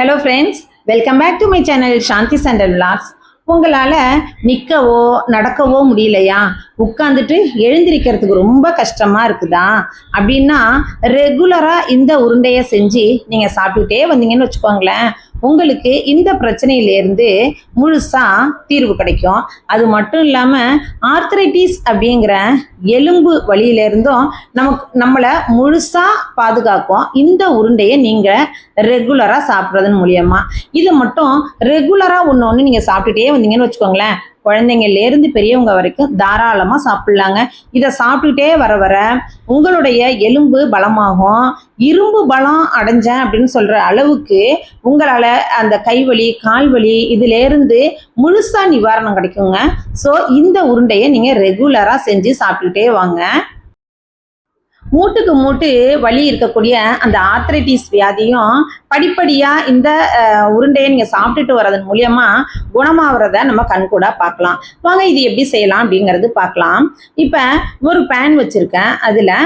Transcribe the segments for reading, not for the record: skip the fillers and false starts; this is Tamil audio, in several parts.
Hello friends, welcome back to my channel Shanthi சண்டல் விலாக்ஸ். உங்களால் நிற்கவோ நடக்கவோ முடியலையா, உட்காந்துட்டு எழுந்திருக்கிறதுக்கு ரொம்ப கஷ்டமாக இருக்குதா அப்படின்னா ரெகுலராக இந்த உருண்டையை செஞ்சு நீங்கள் சாப்பிட்டுட்டே வந்தீங்கன்னு வச்சுக்கோங்களேன், உங்களுக்கு இந்த பிரச்சனையிலேருந்து முழுசாக தீர்வு கிடைக்கும். அது மட்டும் இல்லாமல் ஆர்த்ரைட்டிஸ் அப்படிங்கிற எலும்பு வலியிலேருந்தும் நம்மளை முழுசாக பாதுகாக்கும் இந்த உருண்டையை நீங்கள் ரெகுலராக சாப்பிட்றதன் மூலியமாக. இது மட்டும் ரெகுலராக ஒன்று நீங்கள் சாப்பிட்டுட்டே வந்தீங்கன்னு வச்சுக்கோங்களேன், குழந்தைங்கள்லேருந்து பெரியவங்க வரைக்கும் தாராளமாக சாப்பிட்லாங்க. இதை சாப்பிட்டுட்டே வர வர உங்களுடைய எலும்பு பலமாகும். இரும்பு பலம் அடைஞ்சேன் அப்படின்னு சொல்கிற அளவுக்கு உங்களால் அந்த கைவலி கால்வலி இதிலேருந்து முழுசாக நிவாரணம் கிடைக்குங்க. ஸோ இந்த உருண்டையை நீங்கள் ரெகுலராக செஞ்சு சாப்பிட்டுட்டே வாங்க. மூட்டுக்கு மூட்டு வலி இருக்கக்கூடிய அந்த ஆர்த்ரைட்டிஸ் வியாதியும் படிப்படியாக இந்த உருண்டையை நீங்கள் சாப்பிட்டுட்டு வர்றதன் மூலியமா குணமாகறத நம்ம கண்கூட பார்க்கலாம். வாங்க இது எப்படி செய்யலாம் அப்படிங்கிறது பார்க்கலாம். இப்போ ஒரு பேன் வச்சுருக்கேன், அதில்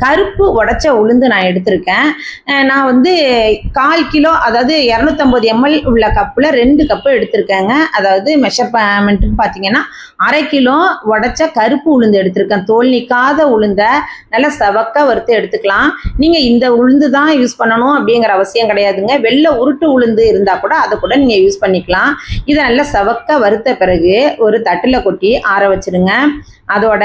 கருப்பு உடைச்ச உளுந்து நான் எடுத்திருக்கேன். நான் வந்து 1/4 கிலோ, அதாவது 250 ml உள்ள கப்பில் 2 கப்பு எடுத்திருக்கேங்க. அதாவது மெஷர்மெண்ட்டுன்னு பார்த்தீங்கன்னா 1/2 கிலோ உடைச்ச கருப்பு உளுந்து எடுத்திருக்கேன். தோல் நீக்காத உளுந்தை நல்லா செவக்க வறுத்து எடுத்துக்கலாம். நீங்கள் இந்த உளுந்து தான் யூஸ் பண்ணணும் அப்படிங்கிற அவசியம் கிடையாதுங்க. வெள்ளை உருட்டு உளுந்து இருந்தால் கூட அதை கூட நீங்கள் யூஸ் பண்ணிக்கலாம். இதை நல்லா செவக்க வறுத்த பிறகு ஒரு தட்டில் கொட்டி ஆற வச்சுருங்க. அதோட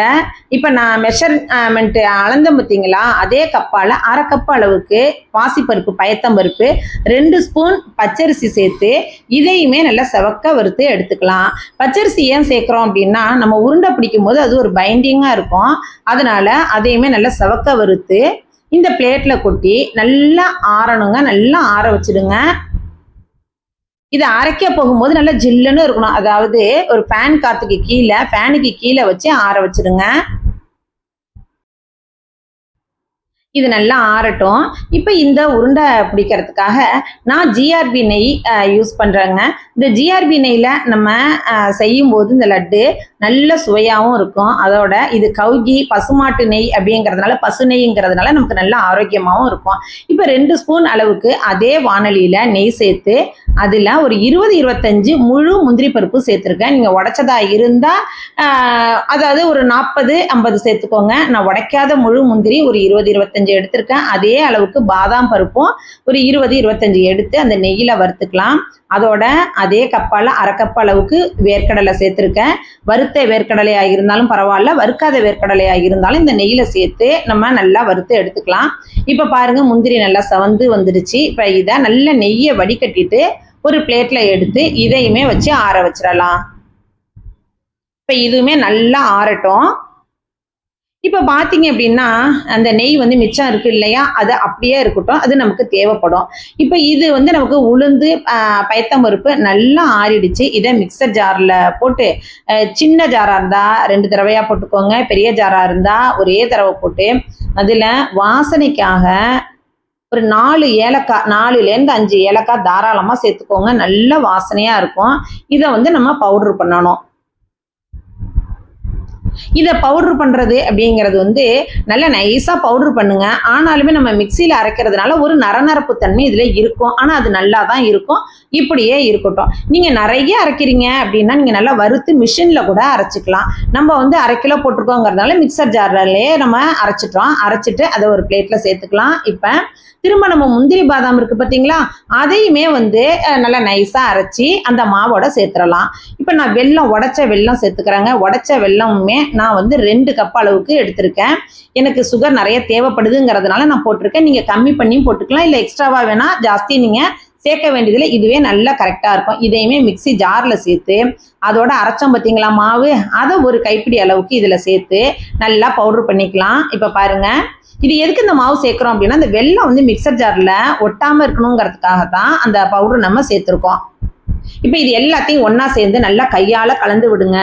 இப்போ நான் மெஷர்மெண்ட்டு அளந்த பார்த்தீங்களா, அதே கப்பால் 1/2 கப் அளவுக்கு பாசிப்பருப்பு பயத்தம்பருப்பு, 2 ஸ்பூன் பச்சரிசி சேர்த்து இதையுமே நல்லா செவக்க வறுத்து எடுத்துக்கலாம். பச்சரிசி ஏன் சேர்க்குறோம் அப்படின்னா, நம்ம உருண்டை பிடிக்கும் போது அது ஒரு பைண்டிங்காக இருக்கும். அதனால அதையுமே நல்லா செவக்க வறுத்து இந்த பிளேட்டில் கொட்டி நல்லா ஆறணுங்க. நல்லா ஆற வச்சுடுங்க. இதை அரைக்க போகும்போது நல்லா ஜில்லுன்னு இருக்கணும். அதாவது ஒரு ஃபேனுக்கு கீழே வச்சு ஆற வச்சுடுங்க. இது நல்லா ஆறட்டும். இப்போ இந்த உருண்டை பிடிக்கிறதுக்காக நான் ஜிஆர்பி நெய் யூஸ் பண்ணுறேங்க. இந்த ஜிஆர்பி நெய்யில் நம்ம செய்யும்போது இந்த லட்டு நல்ல சுவையாகவும் இருக்கும். அதோட இது கவுகி பசுமாட்டு நெய் அப்படிங்கிறதுனால, பசு நெய்ங்கிறதுனால நமக்கு நல்ல ஆரோக்கியமாகவும் இருக்கும். இப்போ 2 ஸ்பூன் அளவுக்கு அதே வானலியில் நெய் சேர்த்து அதில் ஒரு 20-25 முழு முந்திரி பருப்பு சேர்த்துருக்கேன். நீங்கள் உடைச்சதா இருந்தால் அதாவது ஒரு 40-50 சேர்த்துக்கோங்க. நான் உடைக்காத முழு முந்திரி ஒரு 20-25 எடுத்திருக்கேன். அதே அளவுக்கு பாதாம் பருப்பும் ஒரு 20-25 எடுத்து அந்த நெய்யில் வறுத்துக்கலாம். அதோட அதே கப்பால் 1/2 கப் அளவுக்கு வேர்க்கடலை சேர்த்துருக்கேன். வறுத்த வேர்க்கடலையாக இருந்தாலும் பரவாயில்ல, வறுக்காத வேர்க்கடலையாக இருந்தாலும் இந்த நெய்யில் சேர்த்து நம்ம நல்லா வறுத்து எடுத்துக்கலாம். இப்போ பாருங்கள், முந்திரி நல்லா செவந்து வந்துடுச்சு. இப்போ இதை நல்ல நெய்யை வடிகட்டிட்டு ஒரு பிளேட்டில் எடுத்து இதையுமே வச்சு ஆற வச்சிடலாம். இப்போ இதுவுமே நல்லா ஆறட்டும். இப்போ பார்த்தீங்க அப்படின்னா அந்த நெய் வந்து மிச்சம் இருக்கு இல்லையா, அது அப்படியே இருக்கட்டும், அது நமக்கு தேவைப்படும். இப்போ இது வந்து நமக்கு உளுந்து பயத்தம்பருப்பு நல்லா ஆறிடுச்சு. இதை மிக்சர் ஜாரில் போட்டு, சின்ன ஜாராக இருந்தால் 2 தடவையாக போட்டுக்கோங்க, பெரிய ஜாராக இருந்தால் ஒரே தடவை போட்டு அதில் வாசனைக்காக ஒரு 4 ஏலக்காய், 4லேருந்து 5 ஏலக்காய் தாராளமாக சேர்த்துக்கோங்க. நல்ல வாசனையாக இருக்கும். இதை வந்து நம்ம பவுட்ரு பண்ணணும். இதை பவுட்ரு பண்ணுறது அப்படிங்கிறது வந்து நல்லா நைஸாக பவுட்ரு பண்ணுங்க. ஆனாலுமே நம்ம மிக்சியில் அரைக்கிறதுனால ஒரு நரநரப்பு தன்மை இதில் இருக்கும். ஆனால் அது நல்லா தான் இருக்கும். இப்படியே இருக்கட்டும். நீங்கள் நிறைய அரைக்கிறீங்க அப்படின்னா நீங்கள் நல்லா வறுத்து மிஷினில் கூட அரைச்சிக்கலாம். நம்ம வந்து 1/2 கிலோ போட்டிருக்கோங்கிறதுனால மிக்சர் ஜார்லேயே நம்ம அரைச்சிட்டு அதை ஒரு பிளேட்டில் சேர்த்துக்கலாம். இப்போ திரும்ப நம்ம முந்திரி பாதாம் இருக்குது பார்த்தீங்களா, அதையுமே வந்து நல்லா நைஸாக அரைச்சி அந்த மாவோட சேர்த்துடலாம். இப்போ நான் உடைச்ச வெல்லம் சேர்த்துக்கிறேங்க. உடைச்ச வெல்லமுமே நான் வந்து 2 கப் அளவுக்கு எடுத்திருக்கேன். எனக்கு சுகர் நிறைய தேவைப்படுதுங்கிறதுனால நான் போட்டிருக்கேன். நீங்கள் கம்மி பண்ணியும் போட்டுக்கலாம், இல்லை எக்ஸ்ட்ராவாக வேணால் ஜாஸ்தி நீங்கள் சேர்க்க வேண்டியதில்லை. இதுவே நல்லா கரெக்டாக இருக்கும். இதையுமே மிக்சி ஜாரில் சேர்த்து அதோட அரைச்சோம் பார்த்தீங்களா மாவு, அதை ஒரு கைப்பிடி அளவுக்கு இதில் சேர்த்து நல்லா பவுட்ரு பண்ணிக்கலாம். இப்போ பாருங்கள், இது எதுக்கு இந்த மாவு சேர்க்குறோம் அப்படின்னா, அந்த வெல்லம் வந்து மிக்சர் ஜாரில் ஒட்டாமல் இருக்கணுங்கிறதுக்காக தான் அந்த பவுட்ரு நம்ம சேர்த்துருக்கோம். இப்போ இது எல்லாத்தையும் ஒன்றா சேர்ந்து நல்லா கையால் கலந்து விடுங்க.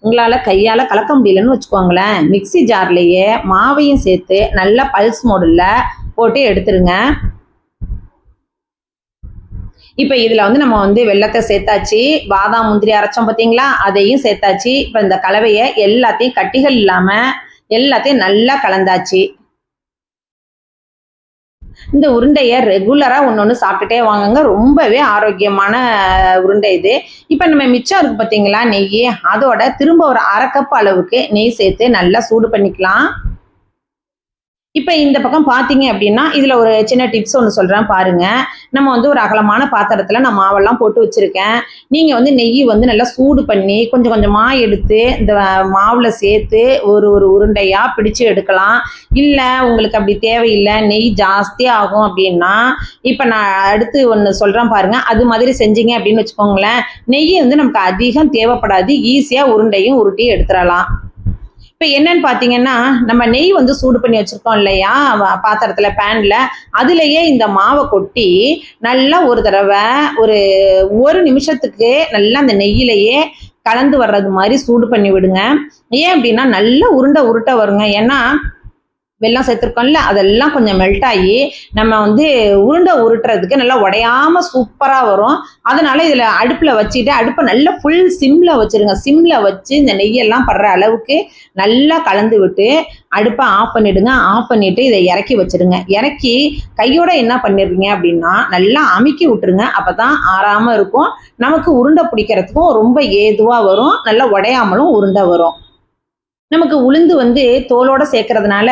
உங்களால் கையால் கலக்க முடியலன்னு வச்சுக்கோங்களேன், மிக்சி ஜார்லேயே மாவையும் சேர்த்து நல்லா பல்ஸ் மோடில் போட்டு எடுத்துருங்க. இப்போ இதில் வந்து நம்ம வந்து வெல்லத்தை சேர்த்தாச்சு, பாதாம் முந்திரி அரைச்சோம் பார்த்தீங்களா, அதையும் சேர்த்தாச்சு. இப்போ இந்த கலவையை எல்லாத்தையும் கட்டிகள் இல்லாமல் எல்லாத்தையும் நல்லா கலந்தாச்சு. இந்த உருண்டையை ரெகுலராக ஒன்று சாப்பிட்டுட்டே வாங்குங்க. ரொம்பவே ஆரோக்கியமான உருண்டை இது. இப்போ நம்ம மிச்சம் இருக்கு பார்த்தீங்களா நெய், அதோட திரும்ப ஒரு 1/2 கப் அளவுக்கு நெய் சேர்த்து நல்லா சூடு பண்ணிக்கலாம். இப்போ இந்த பக்கம் பார்த்தீங்க அப்படின்னா இதில் ஒரு சின்ன டிப்ஸ் ஒன்று சொல்கிறேன் பாருங்க. நம்ம வந்து ஒரு அகலமான பாத்திரத்தில் நான் மாவெல்லாம் போட்டு வச்சுருக்கேன். நீங்கள் வந்து நெய் வந்து நல்லா சூடு பண்ணி கொஞ்சம் கொஞ்சமாக எடுத்து இந்த மாவில் சேர்த்து ஒரு ஒரு உருண்டையாக பிடிச்சு எடுக்கலாம். இல்லை உங்களுக்கு அப்படி தேவையில்லை, நெய் ஜாஸ்தி ஆகும் அப்படின்னா இப்போ நான் அடுத்து ஒன்று சொல்கிறேன் பாருங்க. அது மாதிரி செஞ்சீங்க அப்படின்னு வச்சுக்கோங்களேன், நெய் வந்து நமக்கு அதிகம் தேவைப்படாது, ஈஸியாக உருண்டையும் உருட்டி எடுத்துடலாம். இப்போ என்னன்னு பார்த்தீங்கன்னா, நம்ம நெய் வந்து சூடு பண்ணி வச்சிருக்கோம் இல்லையா பாத்திரத்துல, பேன்ல, அதுலயே இந்த மாவை கொட்டி நல்லா ஒரு தடவை ஒரு நிமிஷத்துக்கு நல்லா அந்த நெய்யிலேயே கலந்து வர்றது மாதிரி சூடு பண்ணி விடுங்க. ஏன் அப்படின்னா நல்ல உருட்ட வருங்க. ஏன்னா வெல்லம் சேர்த்துருக்கோம்ல, அதெல்லாம் கொஞ்சம் மெல்ட் ஆகி நம்ம வந்து உருட்டுறதுக்கு நல்லா உடையாம சூப்பராக வரும். அதனால இதில் அடுப்பில் வச்சுட்டு அடுப்பை நல்லா ஃபுல் சிம்மில் வச்சுருங்க. சிம்மில் வச்சு இந்த நெய்யெல்லாம் படுற அளவுக்கு நல்லா கலந்து விட்டு அடுப்பை ஆஃப் பண்ணிவிடுங்க. ஆஃப் பண்ணிவிட்டு இதை இறக்கி வச்சுடுங்க. இறக்கி கையோட என்ன பண்ணிடுறீங்க அப்படின்னா நல்லா அமுக்கி விட்டுருங்க. அப்போ தான் ஆறாமல் இருக்கும். நமக்கு உருண்டை பிடிக்கிறதுக்கும் ரொம்ப ஏதுவாக வரும். நல்லா உடையாமலும் உருண்டை வரும். நமக்கு உளுந்து வந்து தோலோட சேர்க்கறதுனால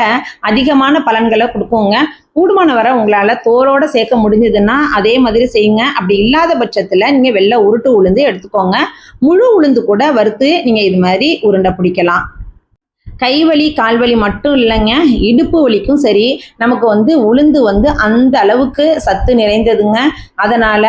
அதிகமான பலன்களை கொடுக்குங்க. கூடுமான வரை உங்களால் தோலோட சேர்க்க முடிஞ்சதுன்னா அதே மாதிரி செய்யுங்க. அப்படி இல்லாத பட்சத்தில் நீங்கள் வெள்ளை உருட்டு உளுந்து எடுத்துக்கோங்க. முழு உளுந்து கூட வறுத்து நீங்கள் இது மாதிரி உருண்டை பிடிக்கலாம். கைவலி கால்வலி மட்டும் இல்லைங்க, இடுப்பு வலிக்கும் சரி நமக்கு வந்து உளுந்து வந்து அந்த அளவுக்கு சத்து நிறைந்ததுங்க. அதனால்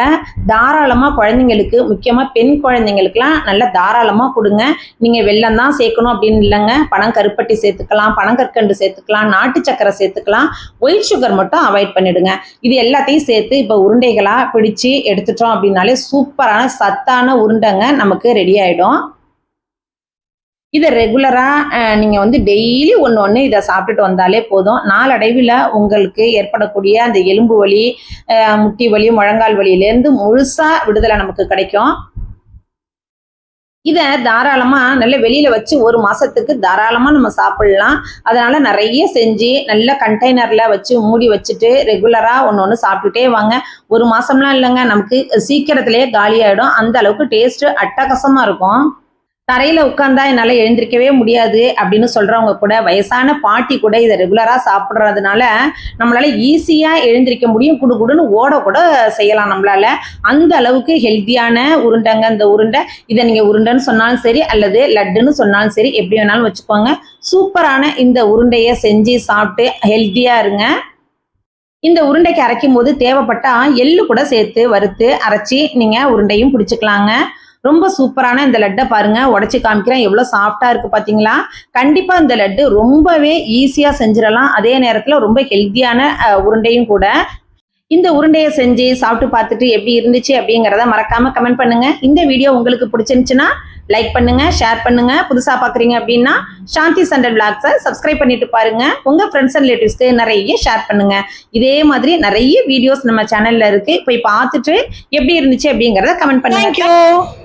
தாராளமாக குழந்தைங்களுக்கு, முக்கியமாக பெண் குழந்தைங்களுக்குலாம் நல்லா தாராளமாக கொடுங்க. நீங்கள் வெல்லம் தான் சேர்க்கணும் அப்படின்னு இல்லைங்க, பனங்கருப்பட்டி சேர்த்துக்கலாம், பனங்கற்கண்டு சேர்த்துக்கலாம், நாட்டு சக்கரை சேர்த்துக்கலாம். ஒயிட் சுகர் மட்டும் அவாய்ட் பண்ணிடுங்க. இது எல்லாத்தையும் சேர்த்து இப்போ உருண்டைகளாக பிடிச்சி எடுத்துட்டோம் அப்படின்னாலே சூப்பரான சத்தான உருண்டைங்க நமக்கு ரெடி ஆகிடும். இதை ரெகுலராக நீங்கள் வந்து டெய்லி ஒன்று இதை சாப்பிட்டுட்டு வந்தாலே போதும். நாளடைவில் உங்களுக்கு ஏற்படக்கூடிய அந்த எலும்பு வலி, முட்டி வலி, முழங்கால் வலியிலேருந்து முழுசாக விடுதலை நமக்கு கிடைக்கும். இதை தாராளமாக நல்ல வெளியில் வச்சு 1 மாதத்துக்கு தாராளமாக நம்ம சாப்பிட்லாம். அதனால் நிறைய செஞ்சு நல்ல கண்டெய்னரில் வச்சு மூடி வச்சுட்டு ரெகுலராக ஒன்று சாப்பிட்டுட்டே வாங்க. 1 மாதம்லாம் இல்லைங்க, நமக்கு சீக்கிரத்துலேயே காலியாகிடும். அந்த அளவுக்கு டேஸ்ட்டு அட்டகாசமாக இருக்கும். தரையில் உட்காந்தா என்னால் எழுந்திருக்கவே முடியாது அப்படின்னு சொல்கிறவங்க கூட, வயசான பாட்டி கூட இதை ரெகுலராக சாப்பிட்றதுனால நம்மளால் ஈஸியாக எழுந்திருக்க முடியும். குடுன்னு ஓட கூட செய்யலாம் நம்மளால். அந்த அளவுக்கு ஹெல்த்தியான உருண்டைங்க இந்த உருண்டை. இதை நீங்கள் உருண்டைன்னு சொன்னாலும் சரி அல்லது லட்டுன்னு சொன்னாலும் சரி, எப்படி வேணாலும் வச்சுக்கோங்க. சூப்பரான இந்த உருண்டையை செஞ்சு சாப்பிட்டு ஹெல்த்தியாக இருங்க. இந்த உருண்டைக்கு அரைக்கும் போது தேவைப்பட்டால் எள்ளு கூட சேர்த்து வறுத்து அரைச்சி நீங்கள் உருண்டையும் பிடிச்சிக்கலாங்க. ரொம்ப சூப்பரான இந்த லட்டை பாருங்க, உடைச்சி காமிக்கிறேன். எவ்வளோ சாஃப்டா இருக்கு பார்த்தீங்களா? கண்டிப்பா இந்த லட்டு ரொம்பவே ஈஸியா செஞ்சிடலாம். அதே நேரத்தில் ரொம்ப ஹெல்த்தியான உருண்டையும் கூட. இந்த உருண்டையை செஞ்சு சாப்பிட்டு பார்த்துட்டு எப்படி இருந்துச்சு அப்படிங்கிறத மறக்காம கமெண்ட் பண்ணுங்க. இந்த வீடியோ உங்களுக்கு பிடிச்சிருந்துச்சுன்னா லைக் பண்ணுங்க, ஷேர் பண்ணுங்க. புதுசா பாக்குறீங்க அப்படின்னா சாந்தி சண்டல் விளாக்ஸை சப்ஸ்கிரைப் பண்ணிட்டு பாருங்க. உங்க ஃப்ரெண்ட்ஸ் அண்ட் ரிலேட்டிவ்ஸ்க்கு நிறைய ஷேர் பண்ணுங்க. இதே மாதிரி நிறைய வீடியோஸ் நம்ம சேனல்ல இருக்கு, போய் பார்த்துட்டு எப்படி இருந்துச்சு அப்படிங்கிறத கமெண்ட் பண்ணுங்க.